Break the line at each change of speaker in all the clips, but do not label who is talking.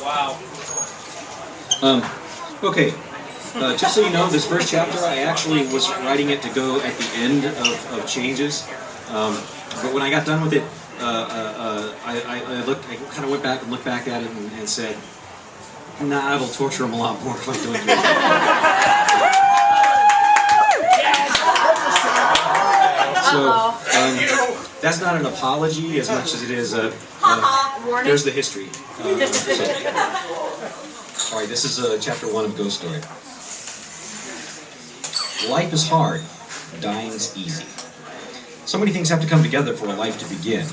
Wow.
Okay, just so you know, this first chapter, I actually was writing it to go at the end of Changes. But when I got done with it, I kind of went back and looked back at it and said, nah, it'll torture him a lot more if I do it. So, that's not an apology as much as it is there's the history. Alright, this is chapter 1 of Ghost Story. Life is hard, dying's easy. So many things have to come together for a life to begin.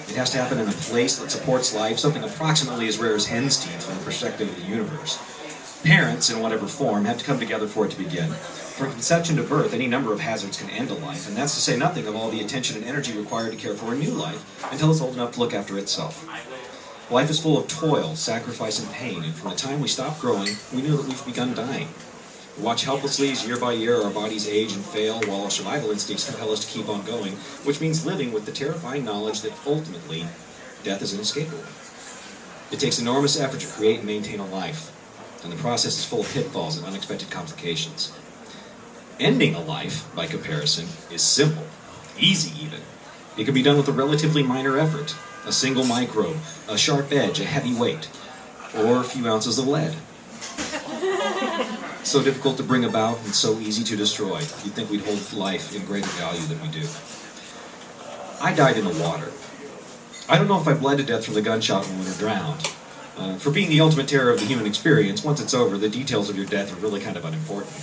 It has to happen in a place that supports life, something approximately as rare as hen's teeth from the perspective of the universe. Parents, in whatever form, have to come together for it to begin. From conception to birth, any number of hazards can end a life, and that's to say nothing of all the attention and energy required to care for a new life until it's old enough to look after itself. Life is full of toil, sacrifice, and pain, and from the time we stop growing, we know that we've begun dying. We watch helplessly as year by year our bodies age and fail, while our survival instincts compel us to keep on going, which means living with the terrifying knowledge that ultimately, death is inescapable. It takes enormous effort to create and maintain a life, and the process is full of pitfalls and unexpected complications. Ending a life, by comparison, is simple, easy even. It can be done with a relatively minor effort, a single microbe, a sharp edge, a heavy weight, or a few ounces of lead. So difficult to bring about and so easy to destroy. You'd think we'd hold life in greater value than we do. I died in the water. I don't know if I bled to death from the gunshot wound or drowned. For being the ultimate terror of the human experience, once it's over, the details of your death are really kind of unimportant.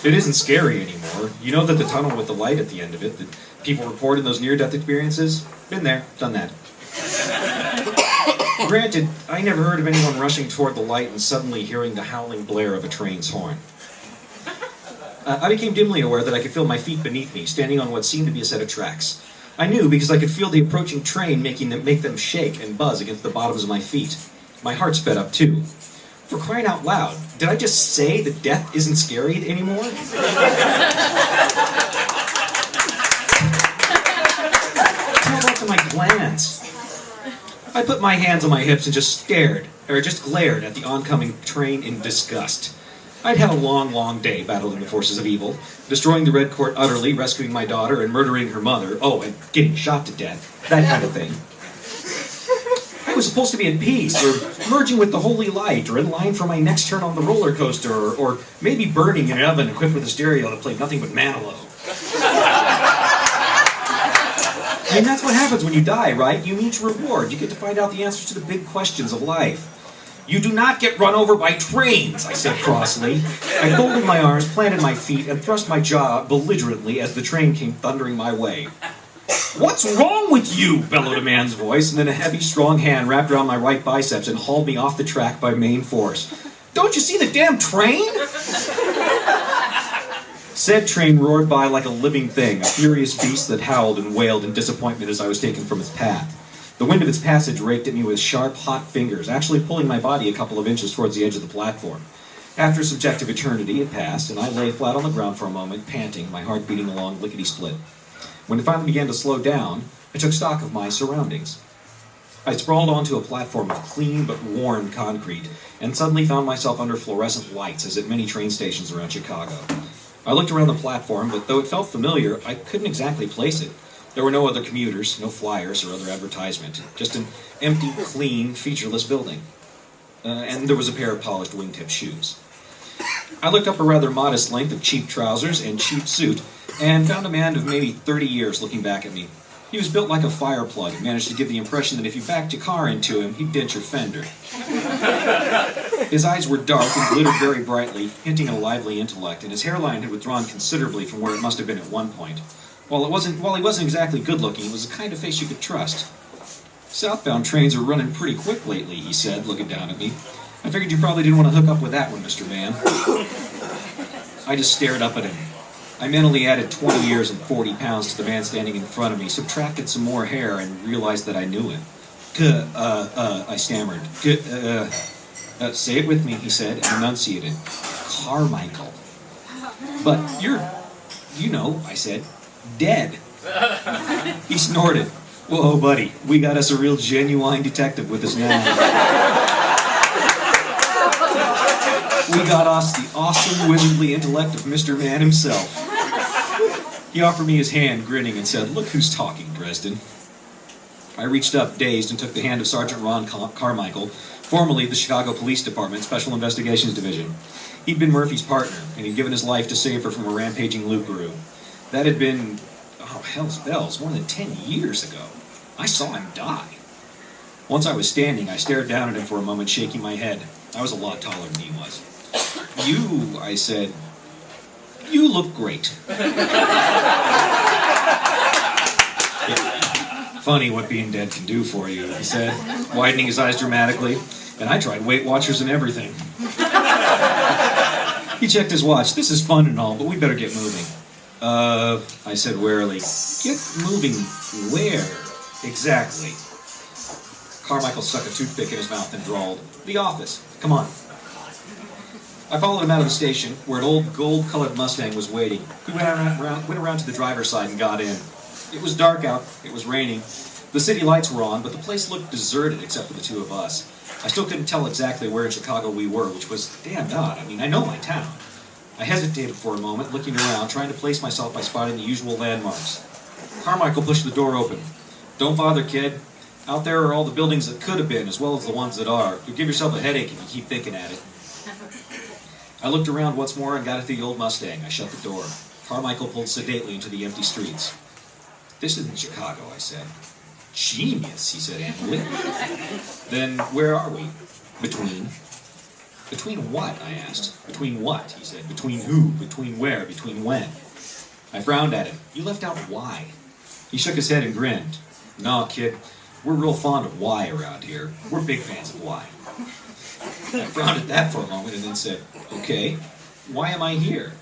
It isn't scary anymore. You know that the tunnel with the light at the end of it, that people report in those near-death experiences, been there, done that. Granted, I never heard of anyone rushing toward the light and suddenly hearing the howling blare of a train's horn. I became dimly aware that I could feel my feet beneath me, standing on what seemed to be a set of tracks. I knew because I could feel the approaching train make them shake and buzz against the bottoms of my feet. My heart sped up too. For crying out loud, did I just say that death isn't scary anymore? Tell that to my glands. I put my hands on my hips and just glared at the oncoming train in disgust. I'd had a long, long day battling the forces of evil, destroying the Red Court utterly, rescuing my daughter, and murdering her mother. Oh, and getting shot to death. That kind of thing. I was supposed to be at peace, or merging with the holy light, or in line for my next turn on the roller coaster, or maybe burning in an oven equipped with a stereo that played nothing but Manilow. I mean, that's what happens when you die, right? You meet your reward. You get to find out the answers to the big questions of life. You do not get run over by trains, I said crossly. I folded my arms, planted my feet, and thrust my jaw belligerently as the train came thundering my way. What's wrong with you? Bellowed a man's voice, and then a heavy, strong hand wrapped around my right biceps and hauled me off the track by main force. Don't you see the damn train? Said train roared by like a living thing, a furious beast that howled and wailed in disappointment as I was taken from its path. The wind of its passage raked at me with sharp, hot fingers, actually pulling my body a couple of inches towards the edge of the platform. After a subjective eternity, it passed, and I lay flat on the ground for a moment, panting, my heart beating along lickety-split. When it finally began to slow down, I took stock of my surroundings. I sprawled onto a platform of clean but worn concrete, and suddenly found myself under fluorescent lights, as at many train stations around Chicago. I looked around the platform, but though it felt familiar, I couldn't exactly place it. There were no other commuters, no flyers or other advertisement, just an empty, clean, featureless building. And there was a pair of polished wingtip shoes. I looked up a rather modest length of cheap trousers and cheap suit, and found a man of maybe 30 years looking back at me. He was built like a fire plug and managed to give the impression that if you backed your car into him, he'd dent your fender. His eyes were dark and glittered very brightly, hinting at a lively intellect, and his hairline had withdrawn considerably from where it must have been at one point. While he wasn't exactly good-looking, it was the kind of face you could trust. Southbound trains are running pretty quick lately, he said, looking down at me. I figured you probably didn't want to hook up with that one, Mr. Man. I just stared up at him. I mentally added 20 years and 40 pounds to the man standing in front of me, subtracted some more hair, and realized that I knew him. I stammered. Say it with me, he said, and enunciated. Carmichael. But you know, I said, dead. He snorted. Whoa, buddy, we got us a real genuine detective with us now. We got us the awesome, wizardly intellect of Mr. Man himself. He offered me his hand, grinning, and said, "Look who's talking, Dresden." I reached up, dazed, and took the hand of Sergeant Ron Carmichael, formerly of the Chicago Police Department, Special Investigations Division. He'd been Murphy's partner, and he'd given his life to save her from a rampaging loot guru. That had been, oh, hell's bells, more than 10 years ago. I saw him die. Once I was standing, I stared down at him for a moment, shaking my head. I was a lot taller than he was. "You," I said, "you look great." "Funny what being dead can do for you," he said, widening his eyes dramatically. "And I tried Weight Watchers and everything." He checked his watch. "This is fun and all, but we better get moving." I said warily. "Get moving where, exactly?" Carmichael stuck a toothpick in his mouth and drawled, "The office. Come on." I followed him out of the station, where an old gold-colored Mustang was waiting. We went around to the driver's side and got in. It was dark out. It was raining. The city lights were on, but the place looked deserted except for the two of us. I still couldn't tell exactly where in Chicago we were, which was damned odd. I mean, I know my town. I hesitated for a moment, looking around, trying to place myself by spotting the usual landmarks. Carmichael pushed the door open. "Don't bother, kid. Out there are all the buildings that could have been, as well as the ones that are. You'll give yourself a headache if you keep thinking at it." I looked around once more and got at the old Mustang. I shut the door. Carmichael pulled sedately into the empty streets. "This isn't Chicago," I said. "Genius," he said angrily. "Then where are we?" "Between." "Between what?" I asked. "Between what?" he said. "Between who? Between where? Between when?" I frowned at him. "You left out why." He shook his head and grinned. "No, kid, we're real fond of why around here. We're big fans of why." I frowned at that for a moment and then said, "Okay, why am I here?"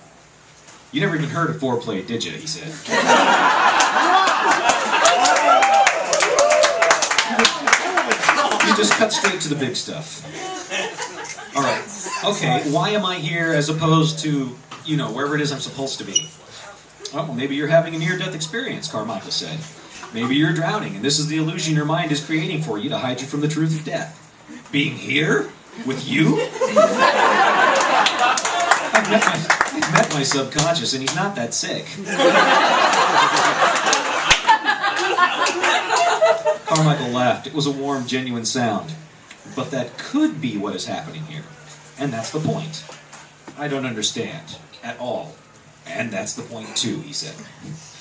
"You never even heard of foreplay, did you?" he said. You just cut straight to the big stuff. "All right, okay, why am I here as opposed to, wherever it is I'm supposed to be?" "Oh, well, maybe you're having a near-death experience," Carmichael said. "Maybe you're drowning, and this is the illusion your mind is creating for you to hide you from the truth of death." "Being here? With you?" I've met my subconscious, and he's not that sick. Carmichael laughed. It was a warm, genuine sound. "But that could be what is happening here. And that's the point." "I don't understand. At all." "And that's the point, too," he said.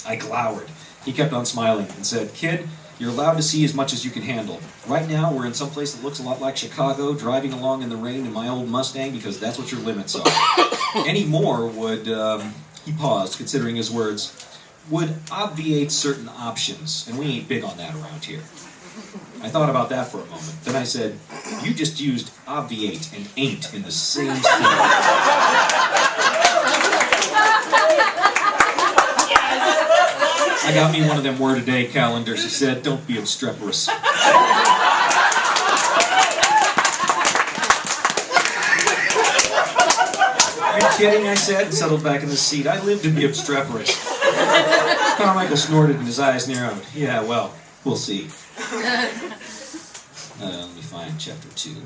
I glowered. He kept on smiling and said, "Kid, you're allowed to see as much as you can handle. Right now, we're in some place that looks a lot like Chicago, driving along in the rain in my old Mustang because that's what your limits are. Any more would," he paused, considering his words, "would obviate certain options, and we ain't big on that around here." I thought about that for a moment. Then I said, "You just used obviate and ain't in the same sentence." I got me one of them word-a-day calendars. He said, "Don't be obstreperous." "Are you kidding?" I said, and settled back in the seat. "I live to be obstreperous." Carmichael snorted and his eyes narrowed. "Yeah, well, we'll see." Let me find chapter 2.